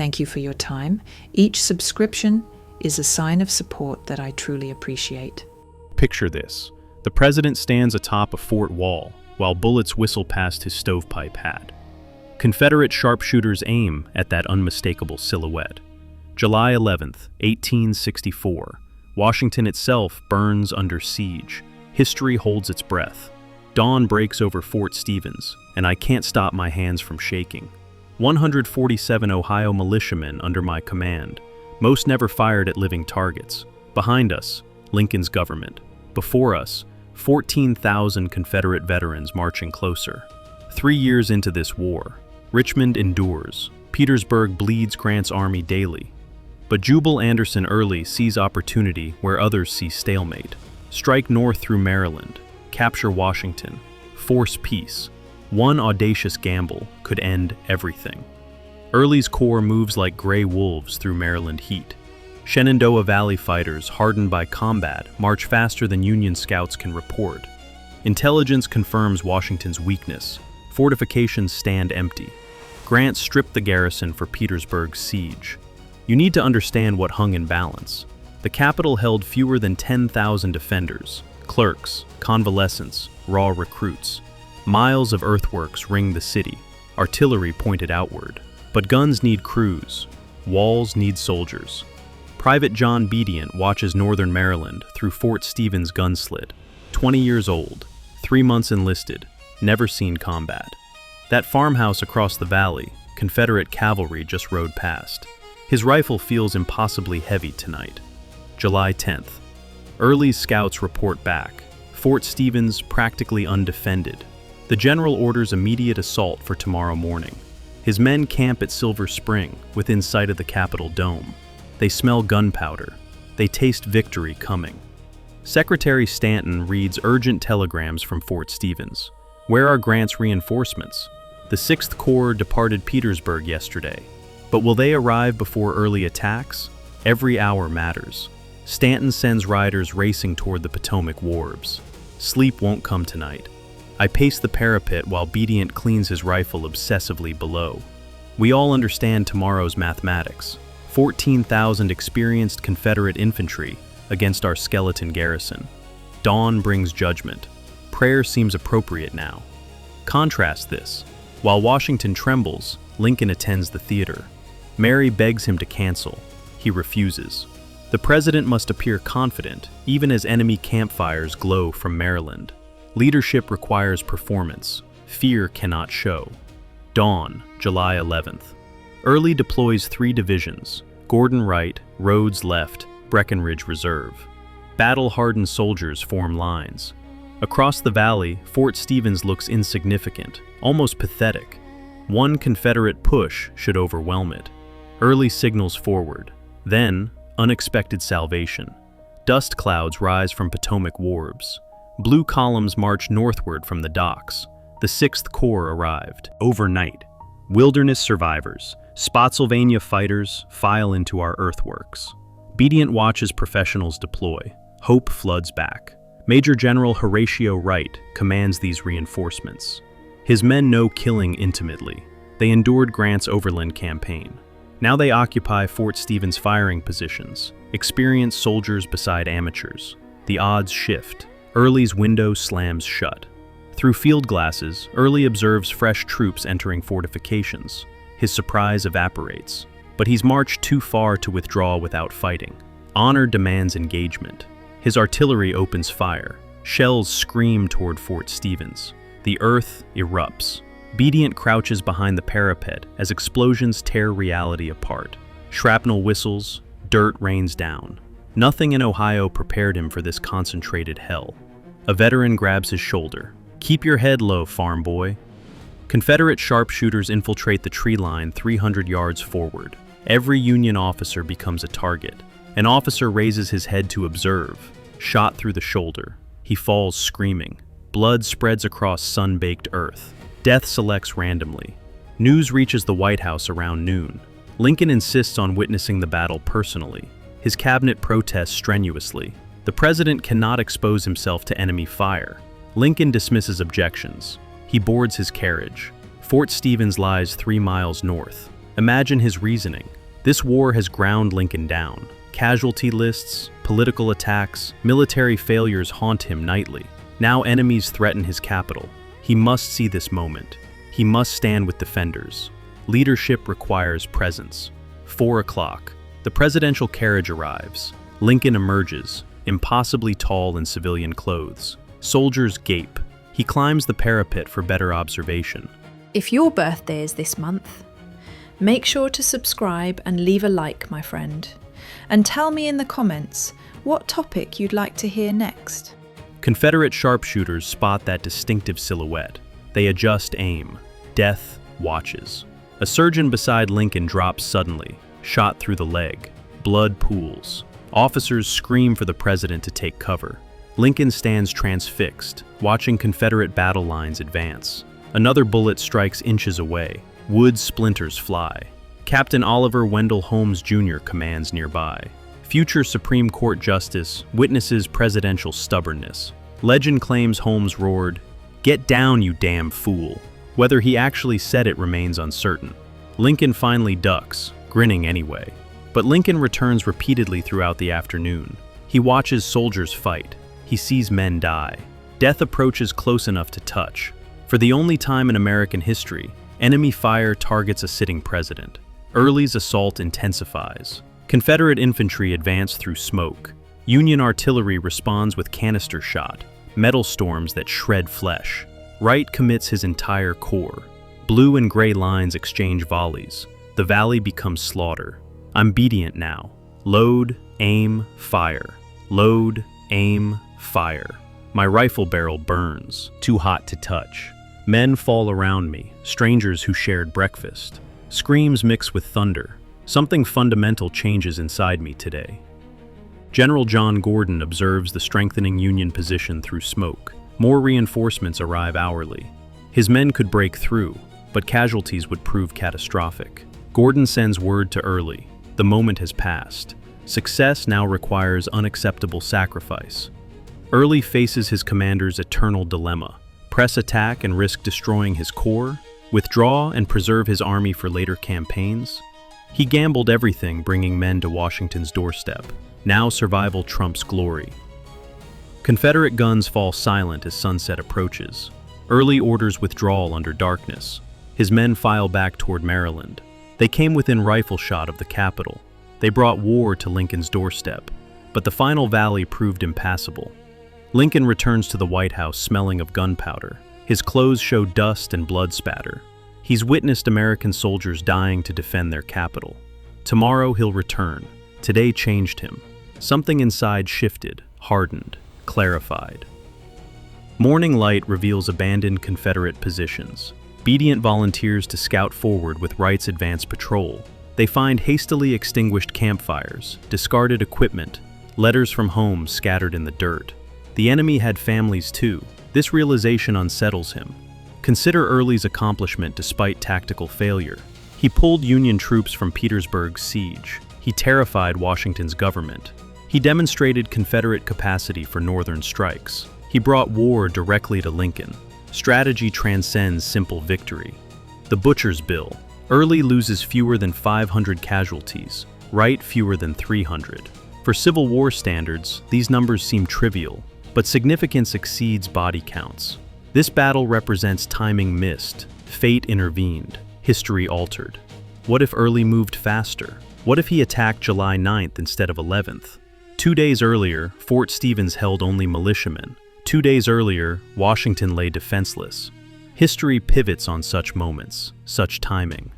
Thank you for your time. Each subscription is a sign of support that I truly appreciate. Picture this. The president stands atop a fort wall while bullets whistle past his stovepipe hat. Confederate sharpshooters aim at that unmistakable silhouette. July 11th, 1864. Washington itself burns under siege. History holds its breath. Dawn breaks over Fort Stevens, and I can't stop my hands from shaking. 147 Ohio militiamen under my command. Most never fired at living targets. Behind us, Lincoln's government. Before us, 14,000 Confederate veterans marching closer. 3 years into this war, Richmond endures. Petersburg bleeds Grant's army daily. But Jubal Early sees opportunity where others see stalemate. Strike north through Maryland, capture Washington, force peace. One audacious gamble could end everything. Early's corps moves like gray wolves through Maryland heat. Shenandoah Valley fighters, hardened by combat, march faster than Union scouts can report. Intelligence confirms Washington's weakness. Fortifications stand empty. Grant stripped the garrison for Petersburg's siege. You need to understand what hung in balance. The capital held fewer than 10,000 defenders, clerks, convalescents, raw recruits. Miles of earthworks ring the city, artillery pointed outward. But guns need crews, walls need soldiers. Private John Bedient watches northern Maryland through Fort Stevens gun slit. 20 years old, 3 months enlisted, never seen combat. That farmhouse across the valley, Confederate cavalry just rode past. His rifle feels impossibly heavy tonight. July 10th. Early's scouts report back. Fort Stevens practically undefended. The general orders immediate assault for tomorrow morning. His men camp at Silver Spring, within sight of the Capitol dome. They smell gunpowder. They taste victory coming. Secretary Stanton reads urgent telegrams from Fort Stevens. Where are Grant's reinforcements? The 6th Corps departed Petersburg yesterday. But will they arrive before Early attacks? Every hour matters. Stanton sends riders racing toward the Potomac wharves. Sleep won't come tonight. I pace the parapet while Bedient cleans his rifle obsessively below. We all understand tomorrow's mathematics. 14,000 experienced Confederate infantry against our skeleton garrison. Dawn brings judgment. Prayer seems appropriate now. Contrast this. While Washington trembles, Lincoln attends the theater. Mary begs him to cancel. He refuses. The president must appear confident, even as enemy campfires glow from Maryland. Leadership requires performance. Fear cannot show. Dawn, July 11th. Early deploys 3 divisions: Gordon right, Rhodes left, Breckinridge reserve. Battle-hardened soldiers form lines. Across the valley, Fort Stevens looks insignificant, almost pathetic. One Confederate push should overwhelm it. Early signals forward. Then, unexpected salvation. Dust clouds rise from Potomac wharves. Blue columns march northward from the docks. The 6th Corps arrived. Overnight. Wilderness survivors, Spotsylvania fighters file into our earthworks. Bedient watches professionals deploy. Hope floods back. Major General Horatio Wright commands these reinforcements. His men know killing intimately. They endured Grant's overland campaign. Now they occupy Fort Stevens firing positions, experienced soldiers beside amateurs. The odds shift. Early's window slams shut. Through field glasses, Early observes fresh troops entering fortifications. His surprise evaporates. But he's marched too far to withdraw without fighting. Honor demands engagement. His artillery opens fire. Shells scream toward Fort Stevens. The earth erupts. Bedient crouches behind the parapet as explosions tear reality apart. Shrapnel whistles, dirt rains down. Nothing in Ohio prepared him for this concentrated hell. A veteran grabs his shoulder. Keep your head low, farm boy. Confederate sharpshooters infiltrate the tree line 300 yards forward. Every Union officer becomes a target. An officer raises his head to observe. Shot through the shoulder. He falls screaming. Blood spreads across sun-baked earth. Death selects randomly. News reaches the White House around noon. Lincoln insists on witnessing the battle personally. His cabinet protests strenuously. The president cannot expose himself to enemy fire. Lincoln dismisses objections. He boards his carriage. Fort Stevens lies 3 miles north. Imagine his reasoning. This war has ground Lincoln down. Casualty lists, political attacks, military failures haunt him nightly. Now enemies threaten his capital. He must see this moment. He must stand with defenders. Leadership requires presence. 4 o'clock. The presidential carriage arrives. Lincoln emerges, impossibly tall in civilian clothes. Soldiers gape. He climbs the parapet for better observation. If your birthday is this month, make sure to subscribe and leave a like, my friend. And tell me in the comments what topic you'd like to hear next. Confederate sharpshooters spot that distinctive silhouette. They adjust aim. Death watches. A surgeon beside Lincoln drops suddenly, shot through the leg. Blood pools. Officers scream for the president to take cover. Lincoln stands transfixed, watching Confederate battle lines advance. Another bullet strikes inches away. Wood splinters fly. Captain Oliver Wendell Holmes Jr. commands nearby. Future Supreme Court Justice witnesses presidential stubbornness. Legend claims Holmes roared, "Get down, you damn fool." Whether he actually said it remains uncertain. Lincoln finally ducks, grinning anyway. But Lincoln returns repeatedly throughout the afternoon. He watches soldiers fight. He sees men die. Death approaches close enough to touch. For the only time in American history, enemy fire targets a sitting president. Early's assault intensifies. Confederate infantry advance through smoke. Union artillery responds with canister shot, metal storms that shred flesh. Wright commits his entire corps. Blue and gray lines exchange volleys. The valley becomes slaughter. I'm obedient now. Load, aim, fire. Load, aim, fire. My rifle barrel burns, too hot to touch. Men fall around me, strangers who shared breakfast. Screams mix with thunder. Something fundamental changes inside me today. General John Gordon observes the strengthening Union position through smoke. More reinforcements arrive hourly. His men could break through, but casualties would prove catastrophic. Gordon sends word to Early. The moment has passed. Success now requires unacceptable sacrifice. Early faces his commander's eternal dilemma. Press attack and risk destroying his corps? Withdraw and preserve his army for later campaigns? He gambled everything, bringing men to Washington's doorstep. Now survival trumps glory. Confederate guns fall silent as sunset approaches. Early orders withdrawal under darkness. His men file back toward Maryland. They came within rifle shot of the capital. They brought war to Lincoln's doorstep, but the final valley proved impassable. Lincoln returns to the White House smelling of gunpowder. His clothes show dust and blood spatter. He's witnessed American soldiers dying to defend their capital. Tomorrow he'll return. Today changed him. Something inside shifted, hardened, clarified. Morning light reveals abandoned Confederate positions. Obedient volunteers to scout forward with Wright's advance patrol. They find hastily extinguished campfires, discarded equipment, letters from homes scattered in the dirt. The enemy had families too. This realization unsettles him. Consider Early's accomplishment despite tactical failure. He pulled Union troops from Petersburg's siege. He terrified Washington's government. He demonstrated Confederate capacity for northern strikes. He brought war directly to Lincoln. Strategy transcends simple victory. The Butcher's Bill. Early loses fewer than 500 casualties, Wright fewer than 300. For Civil War standards, these numbers seem trivial, but significance exceeds body counts. This battle represents timing missed, fate intervened, history altered. What if Early moved faster? What if he attacked July 9th instead of 11th? 2 days earlier, Fort Stevens held only militiamen. 2 days earlier, Washington lay defenseless. History pivots on such moments, such timing.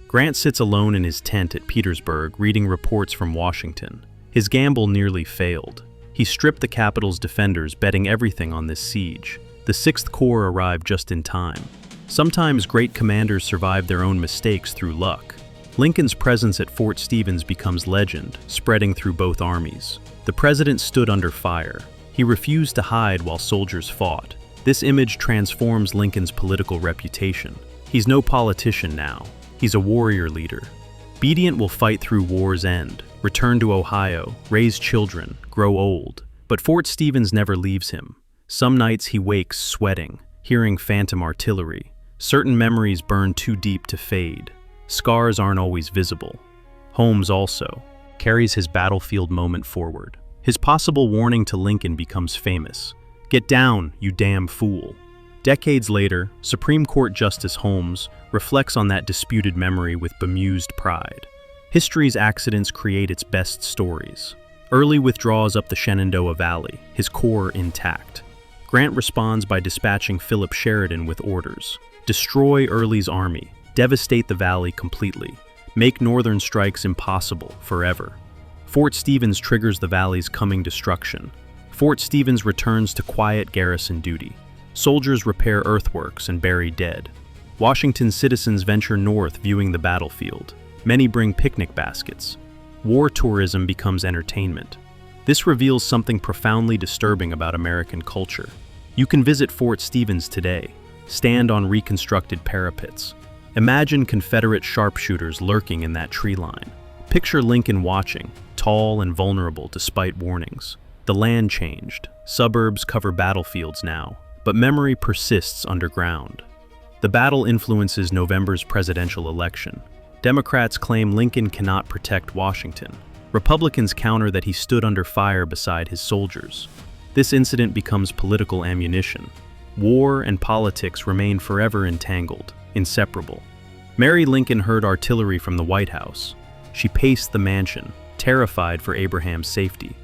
Grant sits alone in his tent at Petersburg reading reports from Washington. His gamble nearly failed. He stripped the capital's defenders, betting everything on this siege. The 6th Corps arrived just in time. Sometimes great commanders survive their own mistakes through luck. Lincoln's presence at Fort Stevens becomes legend, spreading through both armies. The president stood under fire. He refused to hide while soldiers fought. This image transforms Lincoln's political reputation. He's no politician now. He's a warrior leader. Obedient will fight through war's end, return to Ohio, raise children, grow old. But Fort Stevens never leaves him. Some nights he wakes sweating, hearing phantom artillery. Certain memories burn too deep to fade. Scars aren't always visible. Holmes also carries his battlefield moment forward. His possible warning to Lincoln becomes famous. "Get down, you damn fool." Decades later, Supreme Court Justice Holmes reflects on that disputed memory with bemused pride. History's accidents create its best stories. Early withdraws up the Shenandoah Valley, his core intact. Grant responds by dispatching Philip Sheridan with orders. Destroy Early's army, devastate the valley completely, make northern strikes impossible forever. Fort Stevens triggers the valley's coming destruction. Fort Stevens returns to quiet garrison duty. Soldiers repair earthworks and bury dead. Washington's citizens venture north viewing the battlefield. Many bring picnic baskets. War tourism becomes entertainment. This reveals something profoundly disturbing about American culture. You can visit Fort Stevens today, stand on reconstructed parapets. Imagine Confederate sharpshooters lurking in that tree line. Picture Lincoln watching, tall and vulnerable despite warnings. The land changed. Suburbs cover battlefields now, but memory persists underground. The battle influences November's presidential election. Democrats claim Lincoln cannot protect Washington. Republicans counter that he stood under fire beside his soldiers. This incident becomes political ammunition. War and politics remain forever entangled, inseparable. Mary Lincoln heard artillery from the White House. She paced the mansion, terrified for Abraham's safety.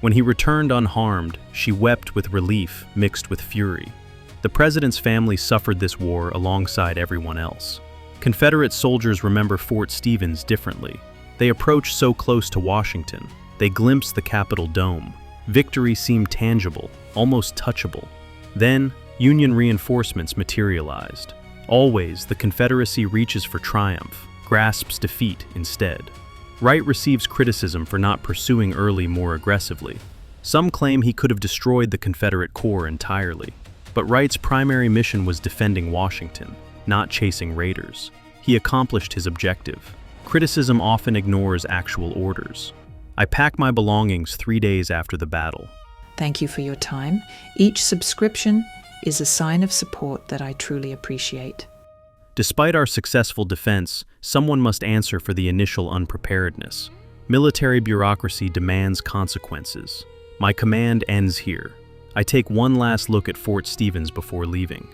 When he returned unharmed, she wept with relief mixed with fury. The president's family suffered this war alongside everyone else. Confederate soldiers remember Fort Stevens differently. They approached so close to Washington. They glimpsed the Capitol dome. Victory seemed tangible, almost touchable. Then, Union reinforcements materialized. Always, the Confederacy reaches for triumph, grasps defeat instead. Wright receives criticism for not pursuing Early more aggressively. Some claim he could have destroyed the Confederate corps entirely. But Wright's primary mission was defending Washington, not chasing raiders. He accomplished his objective. Criticism often ignores actual orders. I pack my belongings 3 days after the battle. Thank you for your time. Each subscription is a sign of support that I truly appreciate. Despite our successful defense, someone must answer for the initial unpreparedness. Military bureaucracy demands consequences. My command ends here. I take one last look at Fort Stevens before leaving.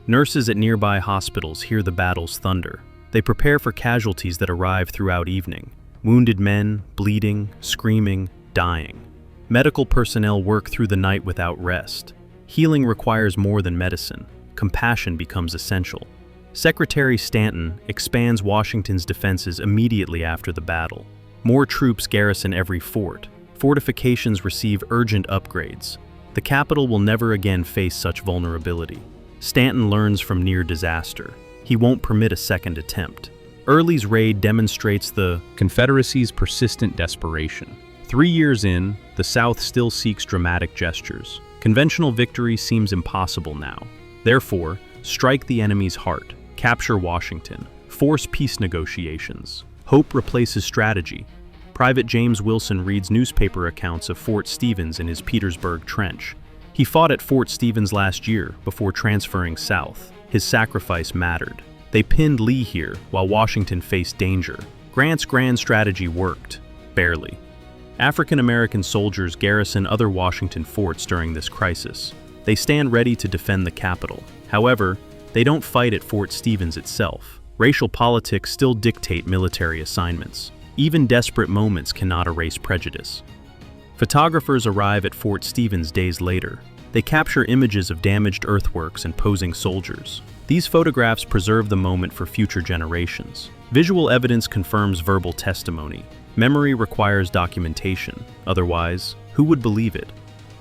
Nurses at nearby hospitals hear the battle's thunder. They prepare for casualties that arrive throughout evening. Wounded men, bleeding, screaming, dying. Medical personnel work through the night without rest. Healing requires more than medicine. Compassion becomes essential. Secretary Stanton expands Washington's defenses immediately after the battle. More troops garrison every fort. Fortifications receive urgent upgrades. The capital will never again face such vulnerability. Stanton learns from near disaster. He won't permit a second attempt. Early's raid demonstrates the Confederacy's persistent desperation. 3 years in, the South still seeks dramatic gestures. Conventional victory seems impossible now. Therefore, strike the enemy's heart, capture Washington, force peace negotiations. Hope replaces strategy. Private James Wilson reads newspaper accounts of Fort Stevens in his Petersburg trench. He fought at Fort Stevens last year before transferring south. His sacrifice mattered. They pinned Lee here while Washington faced danger. Grant's grand strategy worked. Barely. African-American soldiers garrison other Washington forts during this crisis. They stand ready to defend the capital. However, they don't fight at Fort Stevens itself. Racial politics still dictate military assignments. Even desperate moments cannot erase prejudice. Photographers arrive at Fort Stevens days later. They capture images of damaged earthworks and posing soldiers. These photographs preserve the moment for future generations. Visual evidence confirms verbal testimony. Memory requires documentation. Otherwise, who would believe it?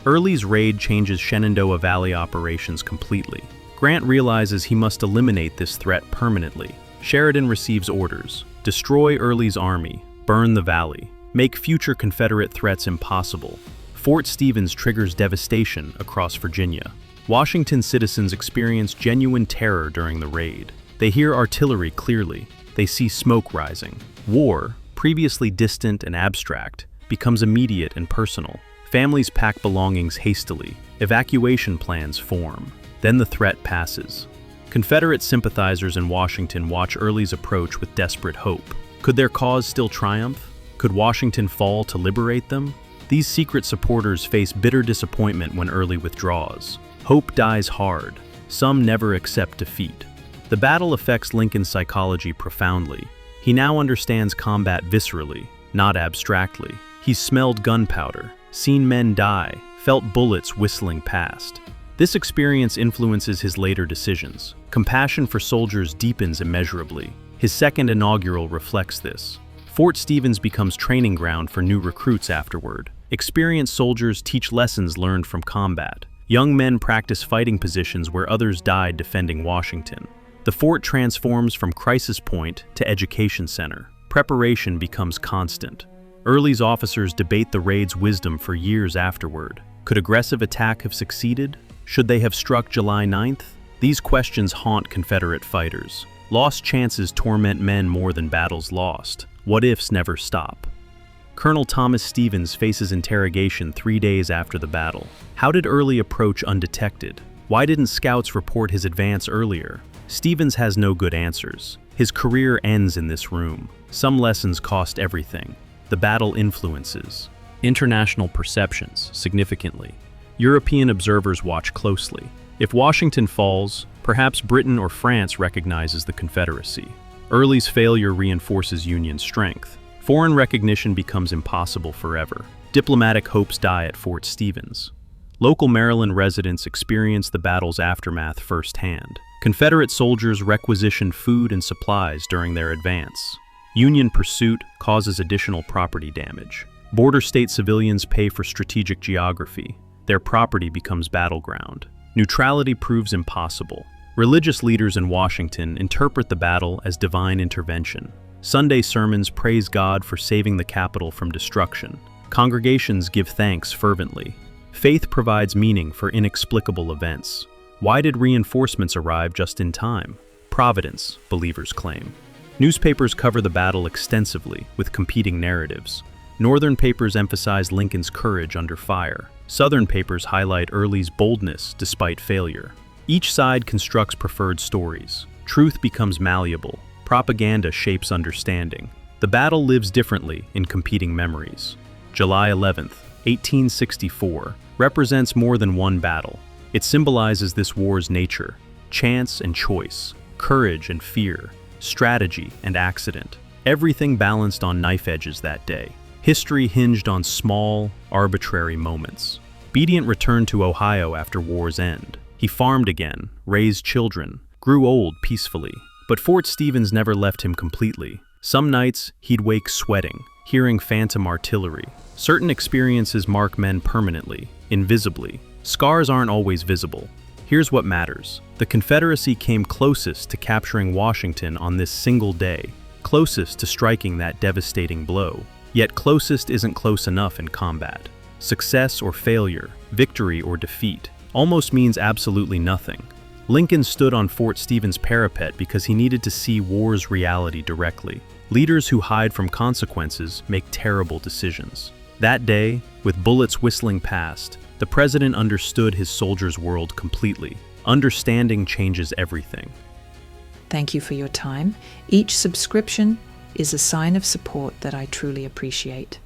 Early's raid changes Shenandoah Valley operations completely. Grant realizes he must eliminate this threat permanently. Sheridan receives orders. Destroy Early's army. Burn the valley. Make future Confederate threats impossible. Fort Stevens triggers devastation across Virginia. Washington citizens experience genuine terror during the raid. They hear artillery clearly. They see smoke rising. War, previously distant and abstract, becomes immediate and personal. Families pack belongings hastily. Evacuation plans form. Then the threat passes. Confederate sympathizers in Washington watch Early's approach with desperate hope. Could their cause still triumph? Could Washington fall to liberate them? These secret supporters face bitter disappointment when Early withdraws. Hope dies hard. Some never accept defeat. The battle affects Lincoln's psychology profoundly. He now understands combat viscerally, not abstractly. He's smelled gunpowder, seen men die, felt bullets whistling past. This experience influences his later decisions. Compassion for soldiers deepens immeasurably. His second inaugural reflects this. Fort Stevens becomes training ground for new recruits afterward. Experienced soldiers teach lessons learned from combat. Young men practice fighting positions where others died defending Washington. The fort transforms from crisis point to education center. Preparation becomes constant. Early's officers debate the raid's wisdom for years afterward. Could aggressive attack have succeeded? Should they have struck July 9th? These questions haunt Confederate fighters. Lost chances torment men more than battles lost. What-ifs never stop. Colonel Thomas Stevens faces interrogation 3 days after the battle. How did Early approach undetected? Why didn't scouts report his advance earlier? Stevens has no good answers. His career ends in this room. Some lessons cost everything. The battle influences international perceptions significantly. European observers watch closely. If Washington falls, perhaps Britain or France recognizes the Confederacy. Early's failure reinforces Union strength. Foreign recognition becomes impossible forever. Diplomatic hopes die at Fort Stevens. Local Maryland residents experience the battle's aftermath firsthand. Confederate soldiers requisitioned food and supplies during their advance. Union pursuit causes additional property damage. Border state civilians pay for strategic geography. Their property becomes battleground. Neutrality proves impossible. Religious leaders in Washington interpret the battle as divine intervention. Sunday sermons praise God for saving the capital from destruction. Congregations give thanks fervently. Faith provides meaning for inexplicable events. Why did reinforcements arrive just in time? Providence, believers claim. Newspapers cover the battle extensively, with competing narratives. Northern papers emphasize Lincoln's courage under fire. Southern papers highlight Early's boldness despite failure. Each side constructs preferred stories. Truth becomes malleable. Propaganda shapes understanding. The battle lives differently in competing memories. July 11th, 1864, represents more than one battle. It symbolizes this war's nature: chance and choice, courage and fear, strategy and accident. Everything balanced on knife edges that day. History hinged on small, arbitrary moments. Bedient returned to Ohio after war's end. He farmed again, raised children, grew old peacefully. But Fort Stevens never left him completely. Some nights, he'd wake sweating, hearing phantom artillery. Certain experiences mark men permanently, invisibly. Scars aren't always visible. Here's what matters. The Confederacy came closest to capturing Washington on this single day, closest to striking that devastating blow. Yet closest isn't close enough in combat. Success or failure, victory or defeat, almost means absolutely nothing. Lincoln stood on Fort Stevens' parapet because he needed to see war's reality directly. Leaders who hide from consequences make terrible decisions. That day, with bullets whistling past, the president understood his soldiers' world completely. Understanding changes everything. Thank you for your time. Each subscription is a sign of support that I truly appreciate.